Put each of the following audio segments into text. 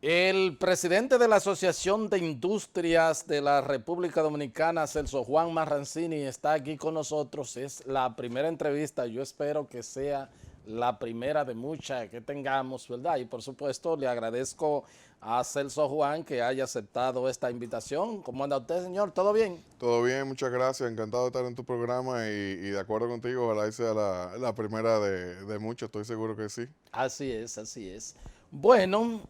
El presidente de la Asociación de Industrias de la República Dominicana, Celso Juan Marrancini, está aquí con nosotros. Es la primera entrevista, yo espero que sea la primera de muchas que tengamos, ¿verdad? Y por supuesto le agradezco a Celso Juan que haya aceptado esta invitación. ¿Cómo anda usted, señor? ¿Todo bien? Todo bien, muchas gracias. Encantado de estar en tu programa y de acuerdo contigo, ojalá y sea la primera de muchas, estoy seguro que sí. Así es, así es. Bueno,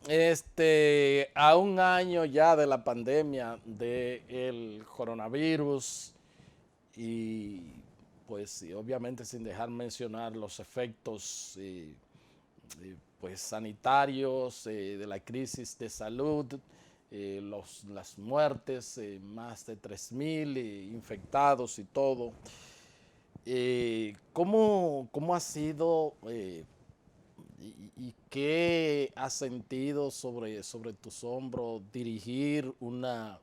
a un año ya de la pandemia del coronavirus y pues sí, obviamente sin dejar mencionar los efectos pues sanitarios de la crisis de salud, las muertes, más de 3.000 infectados y todo. ¿Cómo ha sido y qué has sentido sobre tus hombros dirigir una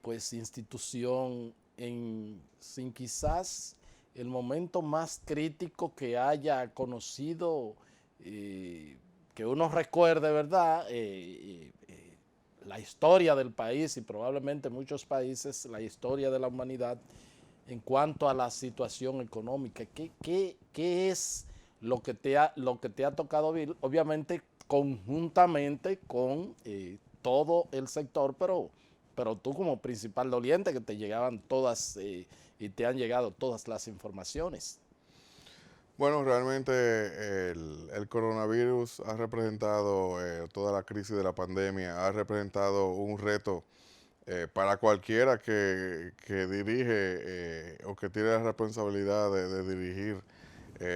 pues institución sin quizás el momento más crítico que haya conocido, que uno recuerde, ¿verdad? La historia del país y probablemente muchos países, la historia de la humanidad en cuanto a la situación económica. ¿Qué es lo que te ha tocado vivir? Obviamente conjuntamente con todo el sector, pero tú como principal doliente que te llegaban todas y te han llegado todas las informaciones. Bueno, realmente el coronavirus ha representado toda la crisis de la pandemia, ha representado un reto para cualquiera que dirige o que tiene la responsabilidad de dirigir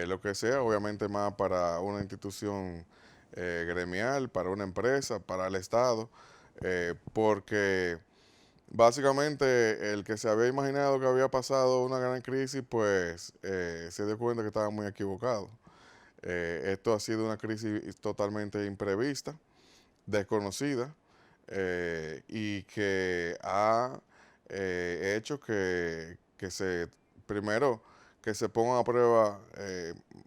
lo que sea, obviamente más para una institución gremial, para una empresa, para el Estado, porque básicamente el que se había imaginado que había pasado una gran crisis, pues se dio cuenta que estaba muy equivocado. Esto ha sido una crisis totalmente imprevista, desconocida, y que ha hecho primero, que se pongan a prueba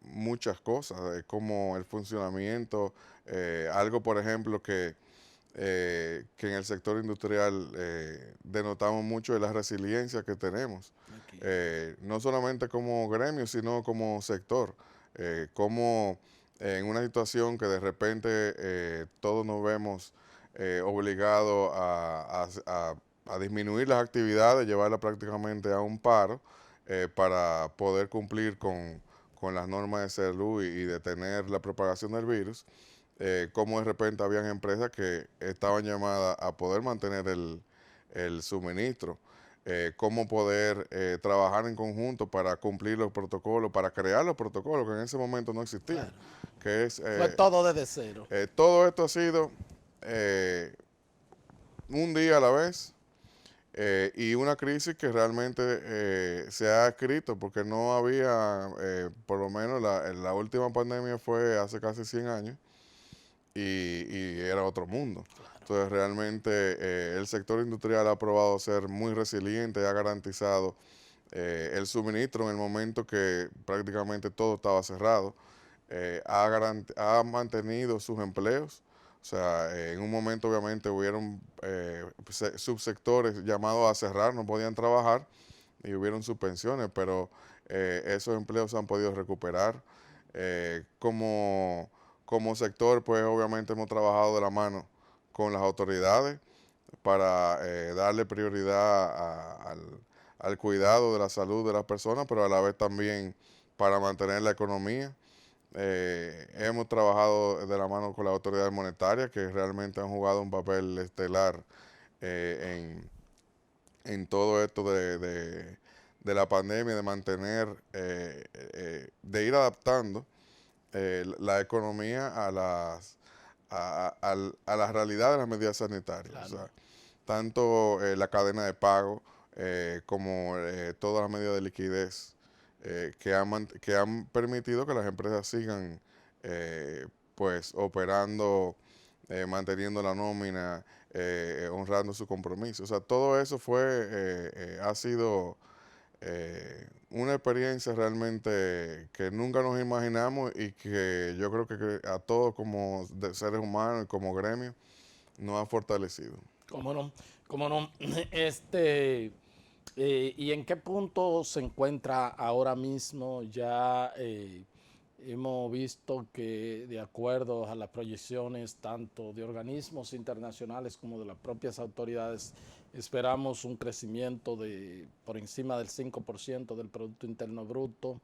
muchas cosas, como el funcionamiento, algo por ejemplo que en el sector industrial denotamos mucho de la resiliencia que tenemos, Okay. no solamente como gremio, sino como sector, como en una situación que de repente todos nos vemos obligados a disminuir las actividades, llevarlas prácticamente a un paro para poder cumplir con las normas de salud y detener la propagación del virus, como de repente habían empresas que estaban llamadas a poder mantener el suministro, cómo poder trabajar en conjunto para cumplir los protocolos, para crear los protocolos que en ese momento no existían, Claro. que es Fue todo desde cero. todo esto ha sido un día a la vez, y una crisis que realmente se ha escrito porque no había, por lo menos la última pandemia fue hace casi 100 años y era otro mundo. Claro. Entonces realmente el sector industrial ha probado ser muy resiliente, ha garantizado el suministro en el momento que prácticamente todo estaba cerrado, ha mantenido sus empleos. O sea, en un momento obviamente hubieron subsectores llamados a cerrar, no podían trabajar y hubieron suspensiones, pero esos empleos se han podido recuperar. Como sector, pues obviamente hemos trabajado de la mano con las autoridades para darle prioridad al cuidado de la salud de las personas, pero a la vez también para mantener la economía. Hemos trabajado de la mano con las autoridades monetarias que realmente han jugado un papel estelar en todo esto de la pandemia, de mantener, de ir adaptando la economía a la realidad de las medidas sanitarias. O Claro. sea, tanto la cadena de pago como todas las medidas de liquidez que han permitido que las empresas sigan pues operando, manteniendo la nómina, honrando su compromiso. O sea, todo eso ha sido una experiencia realmente que nunca nos imaginamos y que yo creo que a todos como seres humanos y como gremio nos ha fortalecido. ¿Cómo no? ¿Cómo no? Este, ¿Y en qué punto se encuentra ahora mismo? Ya hemos visto que de acuerdo a las proyecciones tanto de organismos internacionales como de las propias autoridades, esperamos un crecimiento de por encima del 5% del Producto Interno Bruto.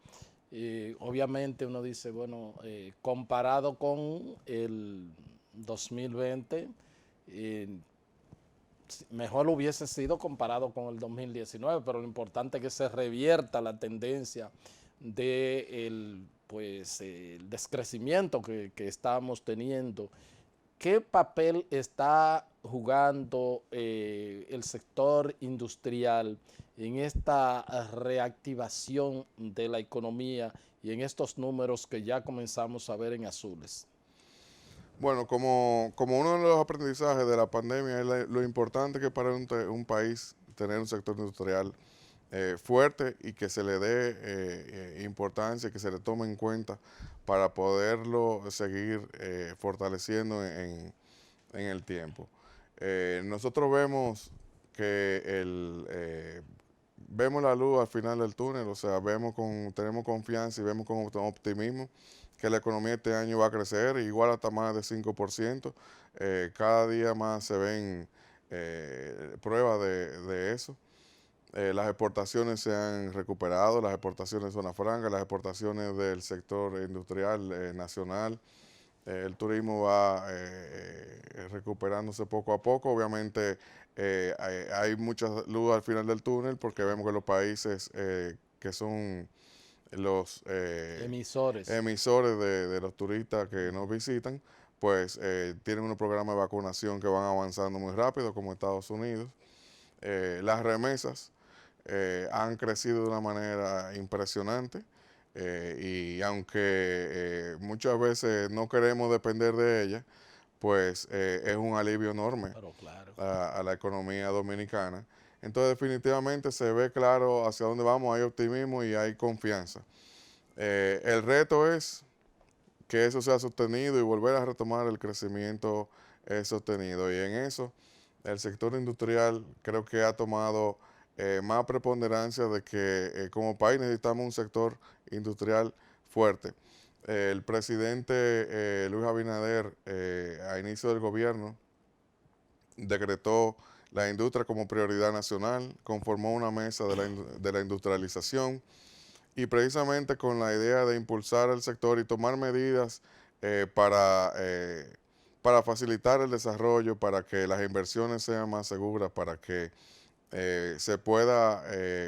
Obviamente uno dice, bueno, comparado con el 2020, eh, mejor hubiese sido comparado con el 2019, pero lo importante es que se revierta la tendencia de el descrecimiento que estábamos teniendo. ¿Qué papel está jugando el sector industrial en esta reactivación de la economía y en estos números que ya comenzamos a ver en azules? Bueno, como uno de los aprendizajes de la pandemia es lo importante que para un país tener un sector industrial fuerte y que se le dé importancia, que se le tome en cuenta para poderlo seguir fortaleciendo en el tiempo. Nosotros vemos que vemos la luz al final del túnel, o sea, tenemos confianza y vemos con optimismo que la economía este año va a crecer, igual hasta más de 5%. Cada día más se ven pruebas de eso. Las exportaciones se han recuperado, las exportaciones de zona franca, las exportaciones del sector industrial nacional. El turismo va recuperándose poco a poco. Obviamente hay mucha luz al final del túnel porque vemos que los países que son los Emisores. emisores de los turistas que nos visitan, pues tienen unos programas de vacunación que van avanzando muy rápido, como Estados Unidos. Las remesas han crecido de una manera impresionante. Y aunque muchas veces no queremos depender de ella, pues es un alivio enorme Pero claro. a la economía dominicana. Entonces definitivamente se ve claro hacia dónde vamos, hay optimismo y hay confianza. El reto es que eso sea sostenido y volver a retomar el crecimiento sostenido. Y en eso el sector industrial creo que ha tomado más preponderancia de que como país necesitamos un sector industrial fuerte. El presidente Luis Abinader a inicio del gobierno decretó la industria como prioridad nacional, conformó una mesa de la industrialización y precisamente con la idea de impulsar el sector y tomar medidas para facilitar el desarrollo, para que las inversiones sean más seguras, para que se pueda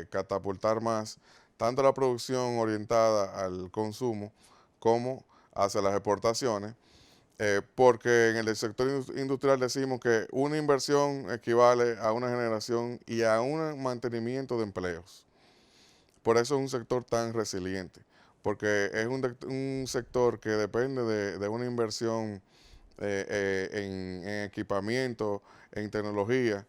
catapultar más tanto la producción orientada al consumo como hacia las exportaciones, porque en el sector industrial decimos que una inversión equivale a una generación y a un mantenimiento de empleos. Por eso es un sector tan resiliente, porque es un sector que depende de una inversión en equipamiento, en tecnología,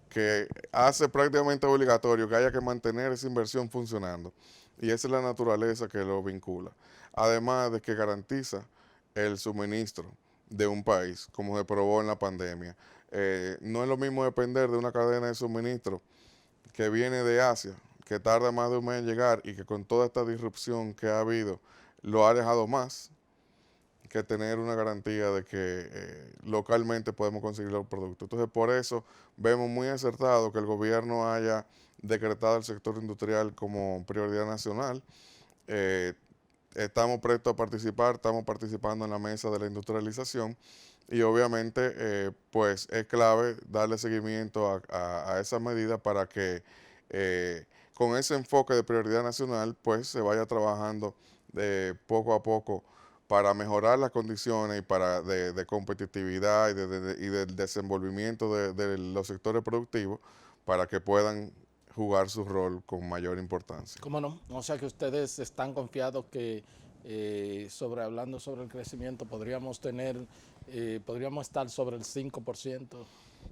que hace prácticamente obligatorio que haya que mantener esa inversión funcionando. Y esa es la naturaleza que lo vincula. Además de que garantiza el suministro de un país, como se probó en la pandemia. No es lo mismo depender de una cadena de suministro que viene de Asia, que tarda más de un mes en llegar y que con toda esta disrupción que ha habido lo ha dejado más que tener una garantía de que localmente podemos conseguir los productos. Entonces, por eso vemos muy acertado que el gobierno haya decretado el sector industrial como prioridad nacional. Eh, Estamos prestos a participar, estamos participando en la mesa de la industrialización y obviamente pues es clave darle seguimiento a esa medida para que con ese enfoque de prioridad nacional pues se vaya trabajando poco a poco para mejorar las condiciones y de competitividad y del desenvolvimiento de los sectores productivos para que puedan jugar su rol con mayor importancia. ¿Cómo no? O sea que ustedes están confiados que hablando sobre el crecimiento podríamos estar sobre el 5%.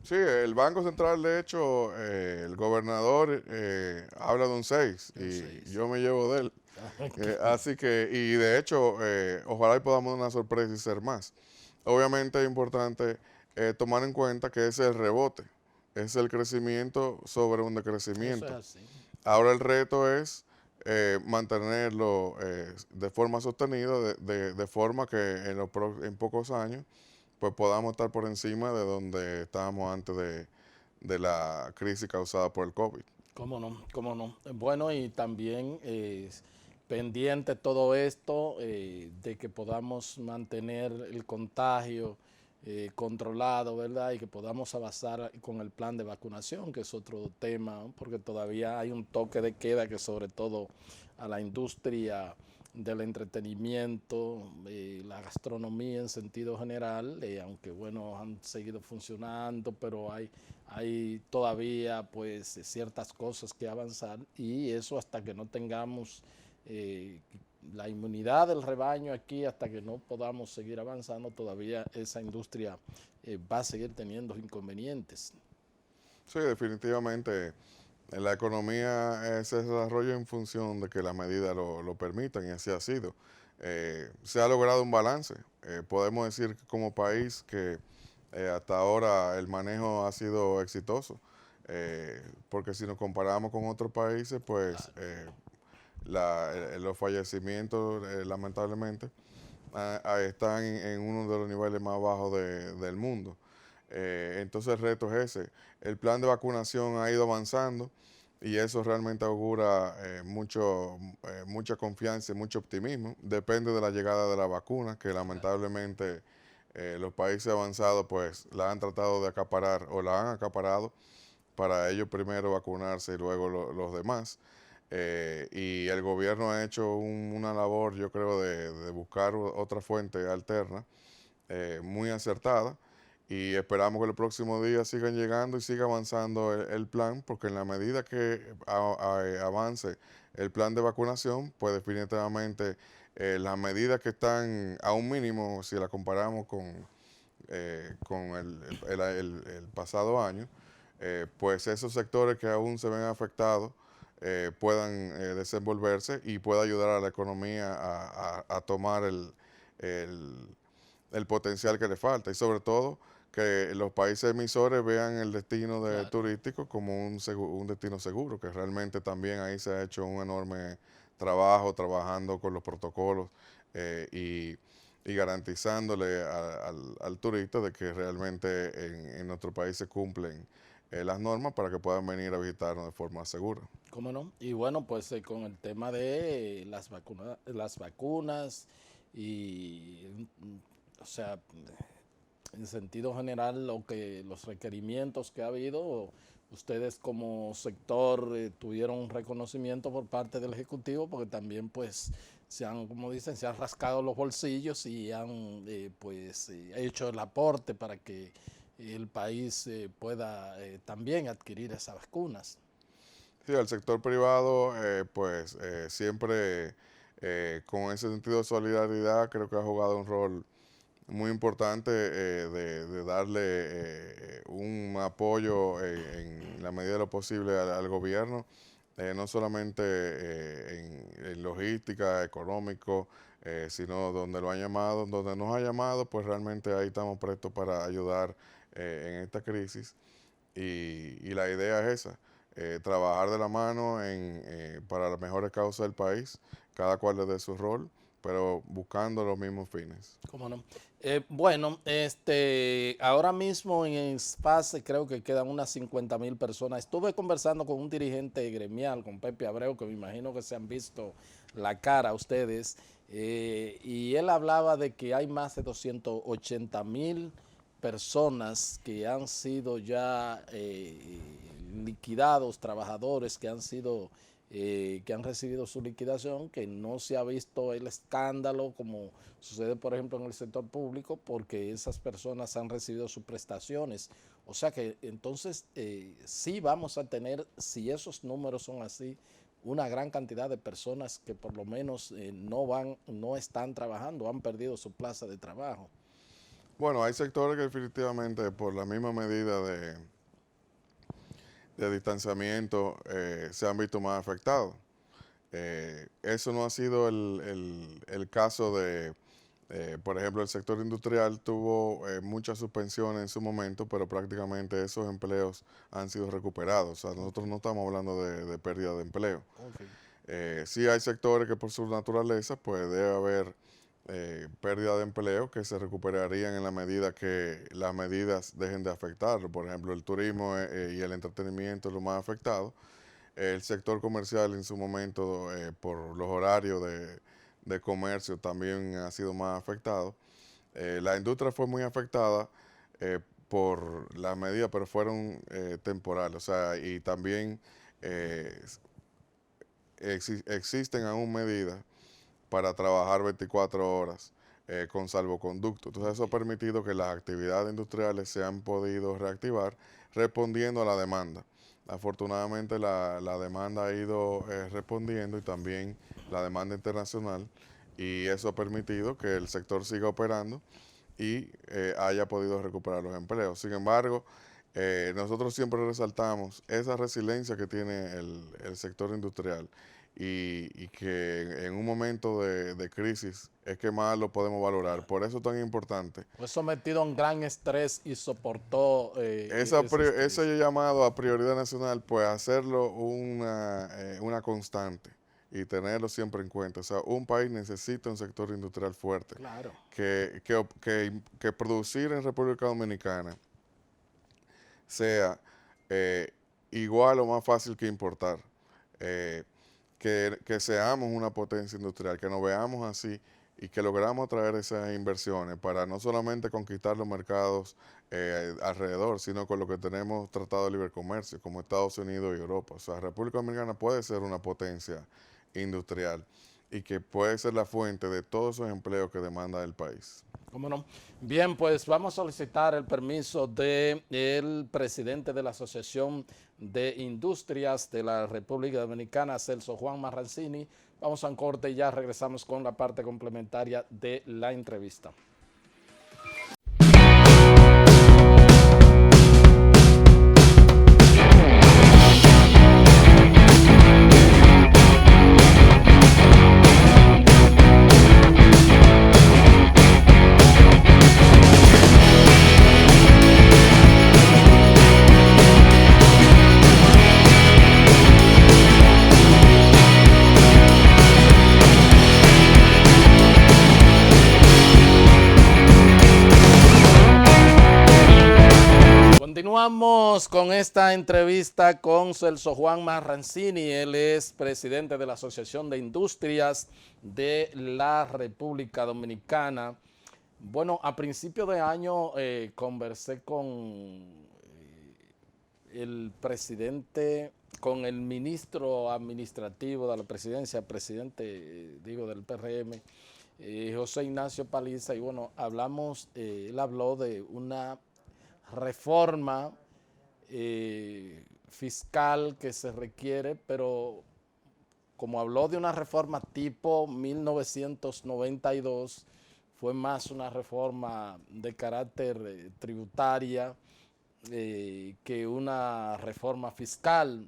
Sí, el Banco Central, de hecho, el gobernador habla de un 6 Un y 6. yo me llevo de él. Así que, y de hecho, ojalá y podamos dar una sorpresa y ser más. Obviamente es importante tomar en cuenta que ese es el rebote, es el crecimiento sobre un Eso es decrecimiento. así. Ahora el reto es mantenerlo de forma sostenida, de forma que en pocos años pues podamos estar por encima de donde estábamos antes de la crisis causada por el COVID. ¿Cómo no? ¿Cómo no? Bueno, y también pendiente todo esto de que podamos mantener el contagio controlado, ¿verdad? Y que podamos avanzar con el plan de vacunación, que es otro tema, ¿no? Porque todavía hay un toque de queda que sobre todo a la industria del entretenimiento, la gastronomía en sentido general, aunque bueno, han seguido funcionando, pero hay todavía pues ciertas cosas que avanzar y eso hasta que no tengamos la inmunidad del rebaño aquí, hasta que no podamos seguir avanzando, todavía esa industria va a seguir teniendo inconvenientes. Sí, definitivamente la economía se desarrolla en función de que las medidas lo permitan y así ha sido. Se ha logrado un balance. Podemos decir que como país que hasta ahora el manejo ha sido exitoso, porque si nos comparamos con otros países, pues los fallecimientos lamentablemente están en uno de los niveles más bajos del mundo. Entonces el reto es ese. El plan de vacunación ha ido avanzando y eso realmente augura mucha confianza y mucho optimismo. Depende de la llegada de la vacuna, que lamentablemente los países avanzados pues la han tratado de acaparar o la han acaparado para ellos primero vacunarse y luego los demás. Y el gobierno ha hecho una labor, yo creo, de buscar otra fuente alterna, muy acertada. Y esperamos que los próximos días sigan llegando y siga avanzando el plan, porque en la medida que avance el plan de vacunación, pues definitivamente las medidas que están a un mínimo, si la comparamos con el pasado año, pues esos sectores que aún se ven afectados puedan desenvolverse y pueda ayudar a la economía a tomar el, el potencial que le falta y sobre todo que los países emisores vean el destino Claro. turístico como un destino seguro, que realmente también ahí se ha hecho un enorme trabajo trabajando con los protocolos y garantizándole al turista de que realmente en nuestro país se cumplen las normas para que puedan venir a visitarnos de forma segura. ¿Cómo no? Y bueno, pues con el tema de las vacunas y, o sea, en sentido general, los requerimientos que ha habido, ustedes como sector tuvieron un reconocimiento por parte del Ejecutivo porque también pues se han, como dicen, se han rascado los bolsillos y han hecho el aporte para que el país pueda también adquirir esas vacunas. Sí, el sector privado, pues siempre con ese sentido de solidaridad creo que ha jugado un rol muy importante de darle un apoyo en la medida de lo posible al gobierno, no solamente en logística, económico, sino donde lo han llamado, donde nos ha llamado, pues realmente ahí estamos prestos para ayudar en esta crisis y la idea es esa, trabajar de la mano para las mejores causas del país, cada cual desde su rol, pero buscando los mismos fines. ¿Cómo no? Bueno, ahora mismo en fase creo que quedan unas 50,000 personas. Estuve conversando con un dirigente gremial, con Pepe Abreu, que me imagino que se han visto la cara a ustedes, y él hablaba de que hay más de 280,000 personas que han sido ya liquidados, trabajadores que han recibido su liquidación, que no se ha visto el escándalo como sucede, por ejemplo, en el sector público, porque esas personas han recibido sus prestaciones. O sea que entonces sí vamos a tener, si esos números son así, una gran cantidad de personas que por lo menos no están trabajando, han perdido su plaza de trabajo. Bueno, hay sectores que definitivamente por la misma medida de distanciamiento se han visto más afectados. Eso no ha sido el caso de, por ejemplo, el sector industrial tuvo muchas suspensiones en su momento, pero prácticamente esos empleos han sido recuperados. O sea, nosotros no estamos hablando de pérdida de empleo. Ok. Sí hay sectores que por su naturaleza pues debe haber pérdida de empleo que se recuperarían en la medida que las medidas dejen de afectarlo. Por ejemplo, el turismo y el entretenimiento es lo más afectado. El sector comercial en su momento, por los horarios de comercio, también ha sido más afectado. La industria fue muy afectada por las medidas, pero fueron temporales. O sea, y también eh, existen aún medidas para trabajar 24 horas con salvoconducto. Entonces eso ha permitido que las actividades industriales se han podido reactivar respondiendo a la demanda. Afortunadamente la demanda ha ido respondiendo y también la demanda internacional y eso ha permitido que el sector siga operando y haya podido recuperar los empleos. Sin embargo, nosotros siempre resaltamos esa resiliencia que tiene el sector industrial y que en un momento de crisis es que más lo podemos valorar. Por eso es tan importante. Fue sometido a un gran estrés y soportó ese estrés. Ese llamado a prioridad nacional, pues hacerlo una constante y tenerlo siempre en cuenta. O sea, un país necesita un sector industrial fuerte. Claro. Que producir en República Dominicana sea igual o más fácil que importar. Eh, que seamos una potencia industrial, que nos veamos así y que logramos traer esas inversiones para no solamente conquistar los mercados alrededor, sino con lo que tenemos tratado de libre comercio, como Estados Unidos y Europa. O sea, República Dominicana puede ser una potencia industrial y que puede ser la fuente de todos esos empleos que demanda el país. ¿Cómo no? Bien, pues vamos a solicitar el permiso del presidente de la Asociación de Industrias de la República Dominicana, Celso Juan Marrancini. Vamos a un corte y ya regresamos con la parte complementaria de la entrevista. Continuamos con esta entrevista con Celso Juan Marrancini. Él es presidente de la Asociación de Industrias de la República Dominicana. Bueno, a principio de año conversé con el presidente, con el ministro administrativo de la presidencia, presidente, digo, del PRM, José Ignacio Paliza, y bueno, hablamos, él habló de una reforma fiscal que se requiere, pero como habló de una reforma tipo 1992, fue más una reforma de carácter tributaria que una reforma fiscal,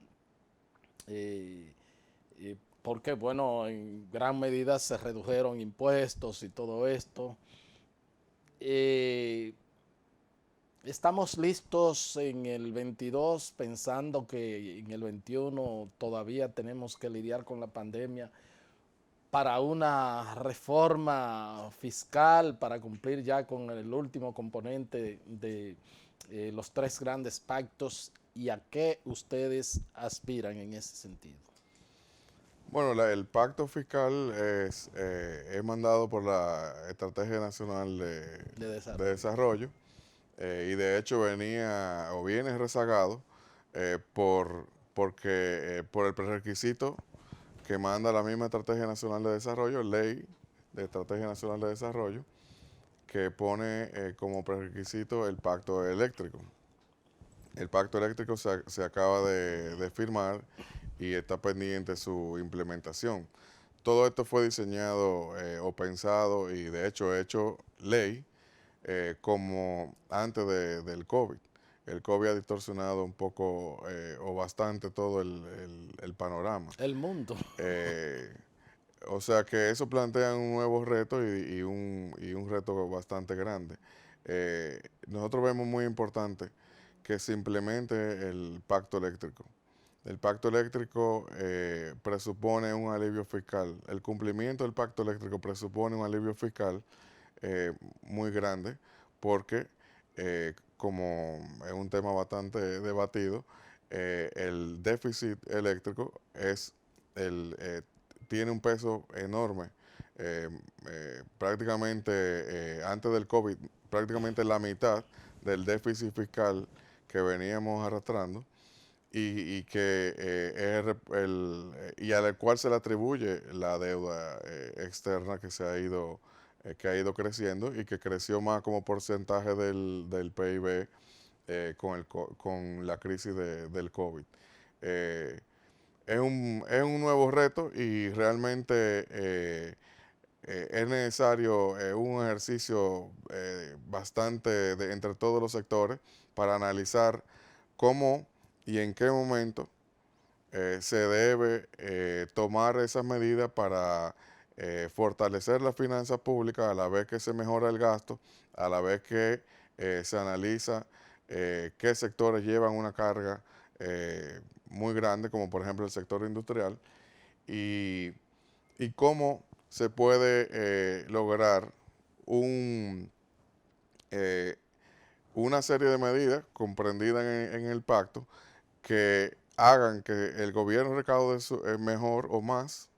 porque bueno, en gran medida se redujeron impuestos y todo esto. Estamos listos en el 22 pensando que en el 21 todavía tenemos que lidiar con la pandemia para una reforma fiscal, para cumplir ya con el último componente de los tres grandes pactos, y a qué ustedes aspiran en ese sentido. Bueno, el pacto fiscal es mandado por la Estrategia Nacional de Desarrollo. Y de hecho venía o viene rezagado por el prerequisito que manda la misma Estrategia Nacional de Desarrollo, ley de Estrategia Nacional de Desarrollo, que pone como prerequisito el pacto eléctrico. El pacto eléctrico se acaba de firmar y está pendiente su implementación. Todo esto fue diseñado o pensado y de hecho hecho ley como antes del COVID. El COVID ha distorsionado un poco o bastante todo el panorama. El mundo. Eh, o sea que eso plantea un nuevo reto y un reto bastante grande. Nosotros vemos muy importante que se implemente el pacto eléctrico. El pacto eléctrico presupone un alivio fiscal. El cumplimiento del pacto eléctrico presupone un alivio fiscal muy grande porque, como es un tema bastante debatido, el déficit eléctrico tiene un peso enorme. Eh, Prácticamente antes del COVID, prácticamente la mitad del déficit fiscal que veníamos arrastrando y que y al cual se le atribuye la deuda externa que ha ido creciendo y que creció más como porcentaje del PIB con la crisis del COVID. Eh, es un nuevo reto y realmente es necesario un ejercicio bastante entre todos los sectores para analizar cómo y en qué momento se debe tomar esas medidas para fortalecer las finanzas públicas a la vez que se mejora el gasto, a la vez que se analiza qué sectores llevan una carga muy grande, como por ejemplo el sector industrial, y, y cómo se puede lograr un, eh, una serie de medidas comprendidas en el pacto que hagan que el gobierno recaude mejor o más,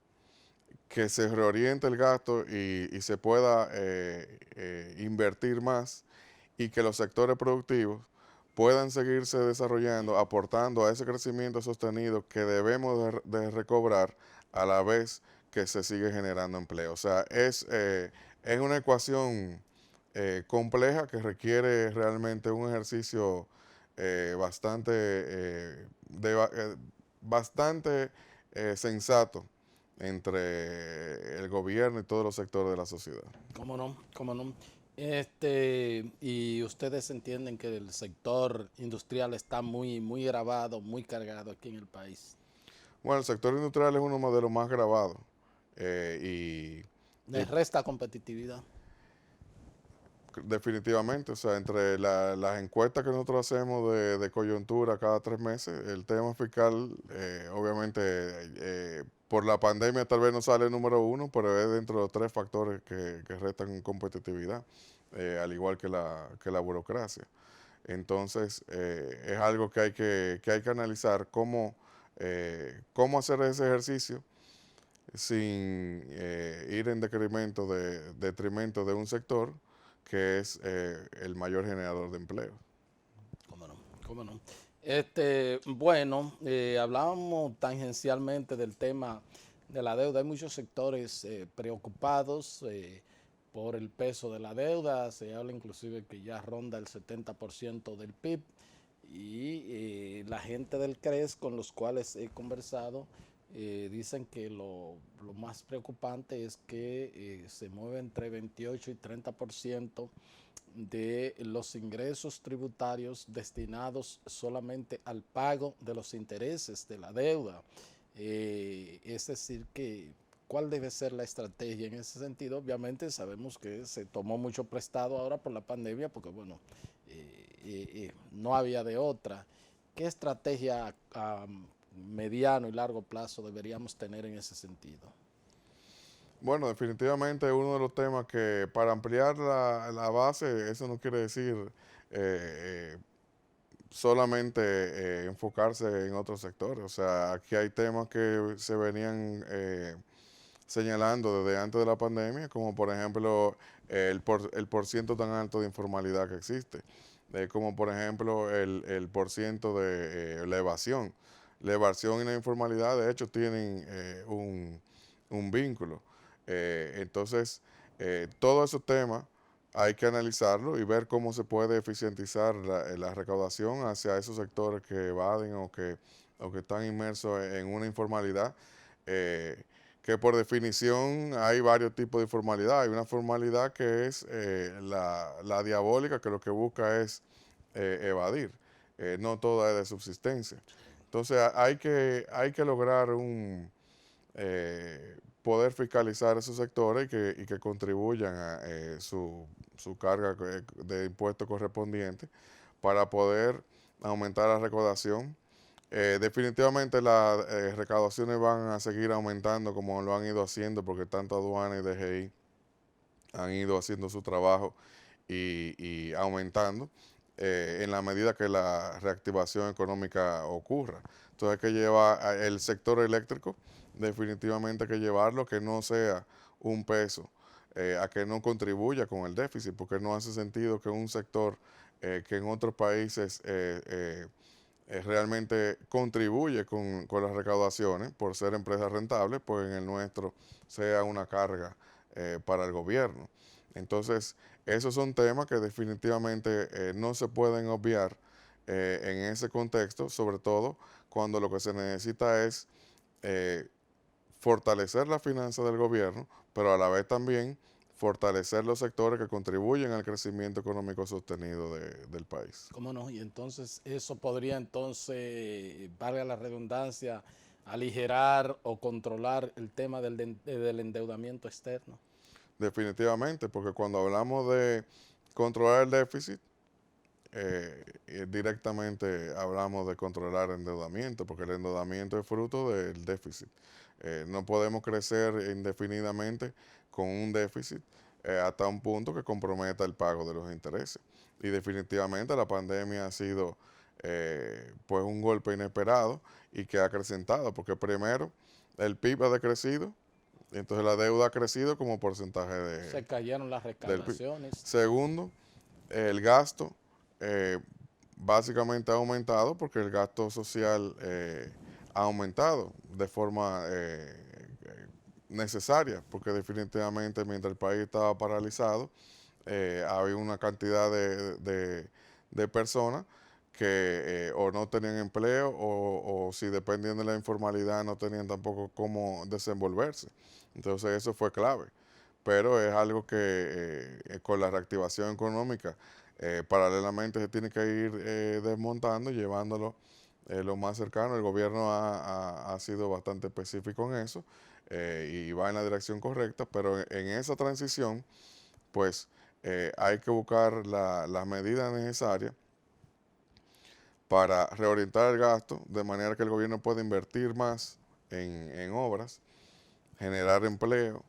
que se reoriente el gasto y se pueda invertir más y que los sectores productivos puedan seguirse desarrollando, aportando a ese crecimiento sostenido que debemos de recobrar a la vez que se sigue generando empleo. O sea, es una ecuación compleja que requiere realmente un ejercicio bastante, bastante sensato entre el gobierno y todos los sectores de la sociedad. ¿Cómo no? ¿Cómo no? Y ustedes entienden que el sector industrial está muy, muy grabado, muy cargado aquí en el país. Bueno, el sector industrial es uno de los más gravados y Les resta competitividad. definitivamente, o sea, entre las encuestas que nosotros hacemos de coyuntura cada 3 meses, el tema fiscal, obviamente, por la pandemia tal vez no sale el número uno, pero es dentro de los tres factores que restan competitividad, al igual que la burocracia. Entonces, es algo que hay que analizar cómo hacer ese ejercicio sin ir en detrimento de un sector que es el mayor generador de empleo. ¿Cómo no? ¿Cómo no? Bueno, hablábamos tangencialmente del tema de la deuda. Hay muchos sectores preocupados por el peso de la deuda. Se habla inclusive que ya ronda el 70% del PIB. Y la gente del CRES con los cuales he conversado dicen que lo más preocupante es que se mueve entre 28 y 30% de los ingresos tributarios destinados solamente al pago de los intereses de la deuda. Es decir, que cuál debe ser la estrategia en ese sentido. Obviamente sabemos que se tomó mucho prestado ahora por la pandemia porque, bueno, no había de otra. ¿Qué estrategia a mediano y largo plazo deberíamos tener en ese sentido? Bueno, definitivamente uno de los temas que para ampliar la base, eso no quiere decir eh, solamente enfocarse en otros sectores. O sea, aquí hay temas que se venían señalando desde antes de la pandemia, como por ejemplo el porciento tan alto de informalidad que existe, como por ejemplo el porciento de la evasión. La evasión y la informalidad de hecho tienen un vínculo. Entonces, todos esos temas hay que analizarlo y ver cómo se puede eficientizar la recaudación hacia esos sectores que evaden o que están inmersos en una informalidad. que por definición hay varios tipos de informalidad. Hay una formalidad que es la diabólica, que lo que busca es evadir. No toda es de subsistencia. Entonces hay que lograr poder fiscalizar esos sectores y que contribuyan a su carga de impuestos correspondiente para poder aumentar la recaudación. Definitivamente las recaudaciones van a seguir aumentando como lo han ido haciendo, porque tanto aduana y DGI han ido haciendo su trabajo y aumentando en la medida que la reactivación económica ocurra. Entonces hay que llevar el sector eléctrico, definitivamente hay que llevarlo, que no sea un peso, a que no contribuya con el déficit, porque no hace sentido que un sector que en otros países realmente contribuye con las recaudaciones por ser empresas rentables, pues en el nuestro sea una carga para el gobierno. Entonces, esos son temas que definitivamente no se pueden obviar en ese contexto, sobre todo cuando lo que se necesita es eh, fortalecer la finanza del gobierno, pero a la vez también fortalecer los sectores que contribuyen al crecimiento económico sostenido del país. ¿Cómo no? Y entonces eso podría entonces, valga la redundancia, aligerar o controlar el tema del endeudamiento externo. Definitivamente, porque cuando hablamos de controlar el déficit, directamente hablamos de controlar el endeudamiento, porque el endeudamiento es fruto del déficit. No podemos crecer indefinidamente con un déficit hasta un punto que comprometa el pago de los intereses. Y definitivamente la pandemia ha sido pues un golpe inesperado y que ha acrecentado, porque primero el PIB ha decrecido, y entonces la deuda ha crecido como porcentaje Se cayeron las del PIB. recaudaciones. Segundo, el gasto eh, básicamente ha aumentado porque el gasto social ha aumentado de forma necesaria, porque definitivamente mientras el país estaba paralizado, había una cantidad de personas que o no tenían empleo o si dependían de la informalidad no tenían tampoco cómo desenvolverse. Entonces eso fue clave, pero es algo que con la reactivación económica paralelamente se tiene que ir desmontando y llevándolo lo más cercano. El gobierno ha sido bastante específico en eso y va en la dirección correcta, pero en esa transición, pues hay que buscar las medidas necesarias para reorientar el gasto de manera que el gobierno pueda invertir más en obras, generar empleo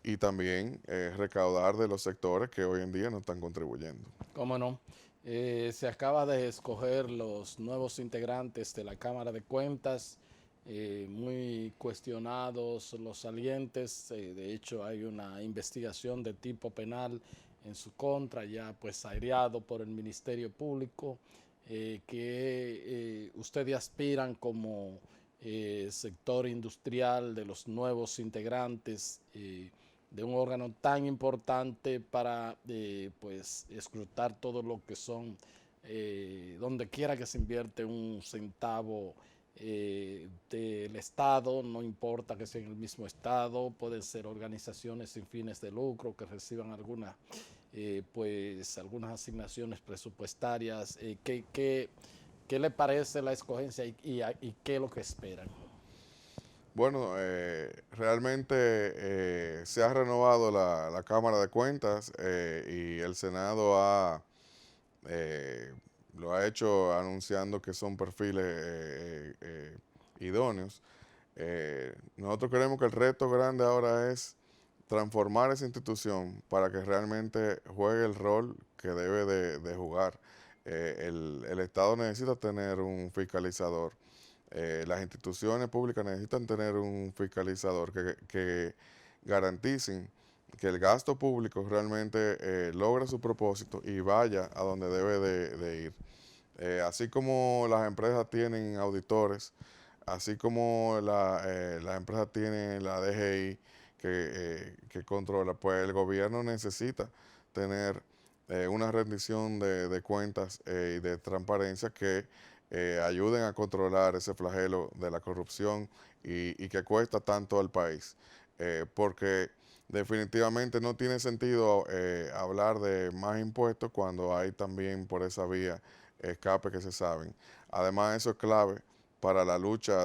y también recaudar de los sectores que hoy en día no están contribuyendo. ¿Cómo no? Se acaba de escoger los nuevos integrantes de la Cámara de Cuentas, muy cuestionados los salientes. De hecho, hay una investigación de tipo penal en su contra, ya pues aireado por el Ministerio Público, que ustedes aspiran como sector industrial de los nuevos integrantes. De un órgano tan importante para pues escrutar todo lo que son, donde quiera que se invierte un centavo del Estado, no importa que sea en el mismo Estado, pueden ser organizaciones sin fines de lucro que reciban pues algunas asignaciones presupuestarias. ¿Qué le parece la escogencia y qué es lo que esperan? Bueno, realmente se ha renovado la Cámara de Cuentas y el Senado lo ha hecho anunciando que son perfiles idóneos. Nosotros creemos que el reto grande ahora es transformar esa institución para que realmente juegue el rol que debe de jugar. El Estado necesita tener un fiscalizador, las instituciones públicas necesitan tener un fiscalizador que garanticen que el gasto público realmente logre su propósito y vaya a donde debe de ir. Así como las empresas tienen auditores, así como las empresas tienen la DGI que controla, pues el gobierno necesita tener una rendición de cuentas y de transparencia que ayuden a controlar ese flagelo de la corrupción y que cuesta tanto al país. Porque definitivamente no tiene sentido hablar de más impuestos cuando hay también por esa vía escape que se saben. Además, eso es clave para la lucha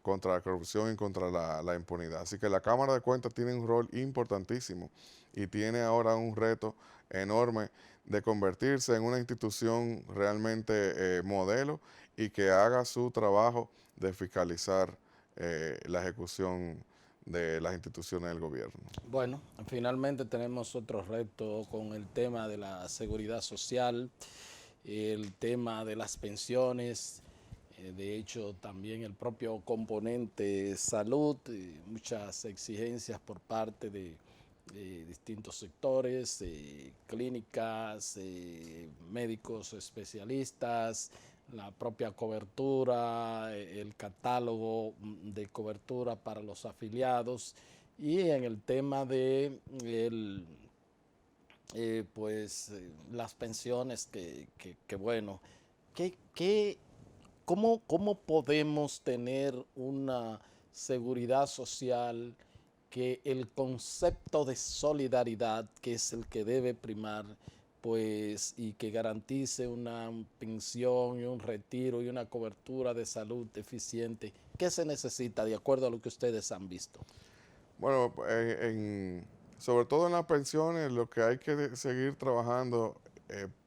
contra la corrupción y contra la impunidad. Así que la Cámara de Cuentas tiene un rol importantísimo y tiene ahora un reto enorme de convertirse en una institución realmente modelo y que haga su trabajo de fiscalizar la ejecución de las instituciones del gobierno. Bueno, finalmente tenemos otro reto con el tema de la seguridad social, el tema de las pensiones, de hecho también el propio componente salud, muchas exigencias por parte de distintos sectores, clínicas, médicos especialistas, la propia cobertura, el catálogo de cobertura para los afiliados y en el tema de las pensiones que bueno, que ¿cómo podemos tener una seguridad social que el concepto de solidaridad, que es el que debe primar, pues, y que garantice una pensión y un retiro y una cobertura de salud eficiente, ¿qué se necesita de acuerdo a lo que ustedes han visto? Bueno, sobre todo en las pensiones, lo que hay que seguir trabajando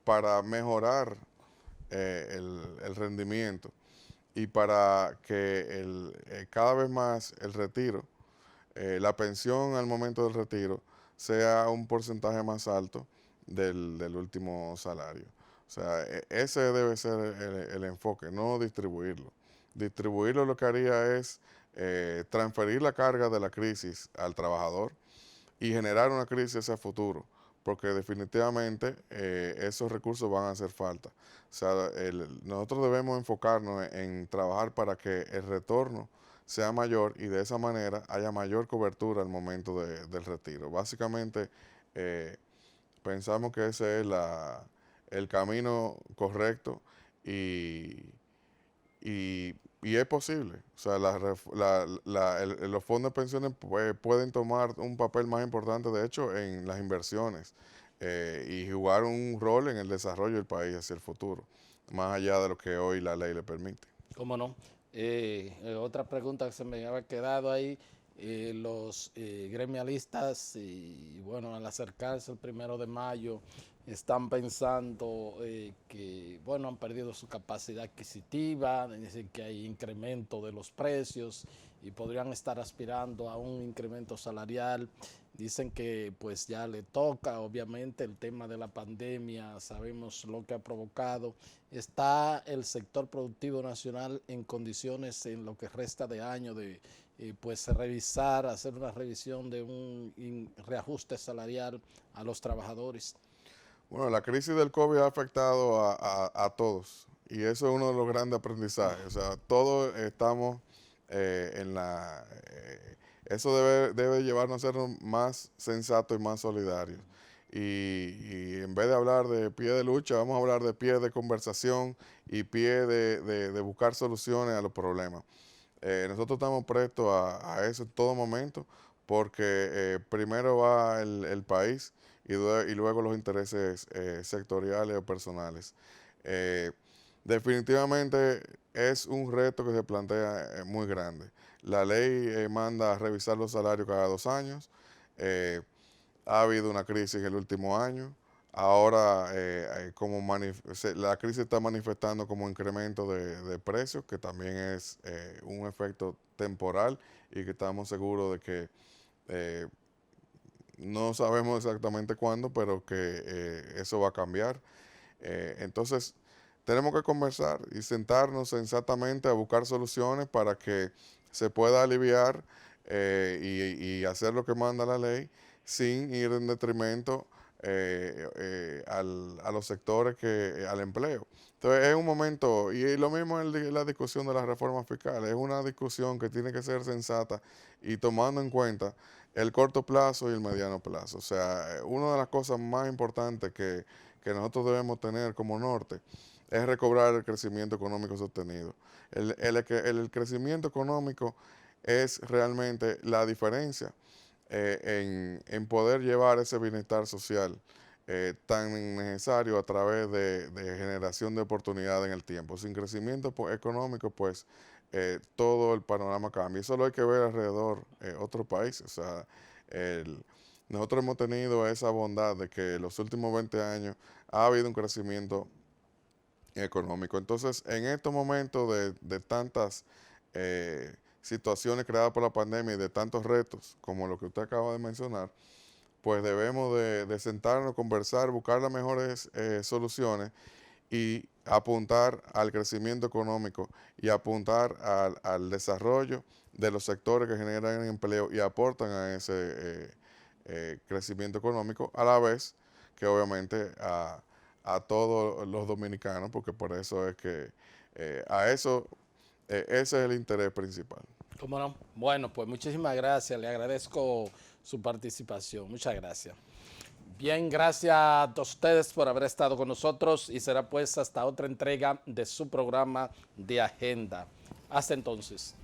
para mejorar el rendimiento y para que cada vez más el retiro, la pensión al momento del retiro, sea un porcentaje más alto del último salario. O sea, ese debe ser el enfoque, no distribuirlo. Distribuirlo lo que haría es transferir la carga de la crisis al trabajador y generar una crisis hacia futuro, porque definitivamente esos recursos van a hacer falta. O sea, nosotros debemos enfocarnos en trabajar para que el retorno sea mayor y de esa manera haya mayor cobertura al momento del retiro. Básicamente, eh, pensamos que ese es el camino correcto y, y es posible. O sea, los fondos de pensiones pueden tomar un papel más importante, de hecho, en las inversiones y jugar un rol en el desarrollo del país hacia el futuro, más allá de lo que hoy la ley le permite. ¿Cómo no? Otra pregunta que se me había quedado ahí, los gremialistas, y bueno, al acercarse el 1 de mayo, están pensando que, bueno, han perdido su capacidad adquisitiva, es decir, que hay incremento de los precios y podrían estar aspirando a un incremento salarial. Dicen que pues ya le toca, obviamente, el tema de la pandemia, sabemos lo que ha provocado. ¿Está el sector productivo nacional en condiciones en lo que resta de año de pues revisar, hacer una revisión de un reajuste salarial a los trabajadores? Bueno, la crisis del COVID ha afectado a todos y eso es uno de los grandes aprendizajes. O sea, todos estamos eso debe llevarnos a ser más sensatos y más solidarios. Y en vez de hablar de pie de lucha, vamos a hablar de pie de conversación y pie de buscar soluciones a los problemas. Nosotros estamos prestos a eso en todo momento porque primero va el país y luego los intereses sectoriales o personales. Eh, Definitivamente es un reto que se plantea muy grande. La ley manda a revisar los salarios cada 2 años. eh, Ha habido una crisis en el último año. Ahora, la crisis está manifestando como incremento de precios, que también es un efecto temporal y que estamos seguros de que eh, no sabemos exactamente cuándo, pero que eso va a cambiar. Entonces, tenemos que conversar y sentarnos sensatamente a buscar soluciones para que se pueda aliviar y hacer lo que manda la ley sin ir en detrimento a los sectores al empleo. Entonces es un momento, y lo mismo en la discusión de las reformas fiscales, es una discusión que tiene que ser sensata y tomando en cuenta el corto plazo y el mediano plazo. O sea, una de las cosas más importantes que nosotros debemos tener como norte es recobrar el crecimiento económico sostenido. El crecimiento económico es realmente la diferencia en poder llevar ese bienestar social tan necesario a través de generación de oportunidades en el tiempo. Sin crecimiento económico, pues todo el panorama cambia. Eso lo hay que ver alrededor de otros países. O sea, el- nosotros hemos tenido esa bondad de que en los últimos 20 años ha habido un crecimiento económico. Entonces, en estos momentos de tantas situaciones creadas por la pandemia y de tantos retos, como lo que usted acaba de mencionar, pues debemos de sentarnos, conversar, buscar las mejores soluciones y apuntar al crecimiento económico y apuntar al desarrollo de los sectores que generan empleo y aportan a ese crecimiento económico, a la vez que obviamente a todos los dominicanos, porque por eso es que ese es el interés principal. ¿Cómo no? Bueno, pues muchísimas gracias. Le agradezco su participación. Muchas gracias. Bien, gracias a ustedes por haber estado con nosotros y será pues hasta otra entrega de su programa de Agenda. Hasta entonces.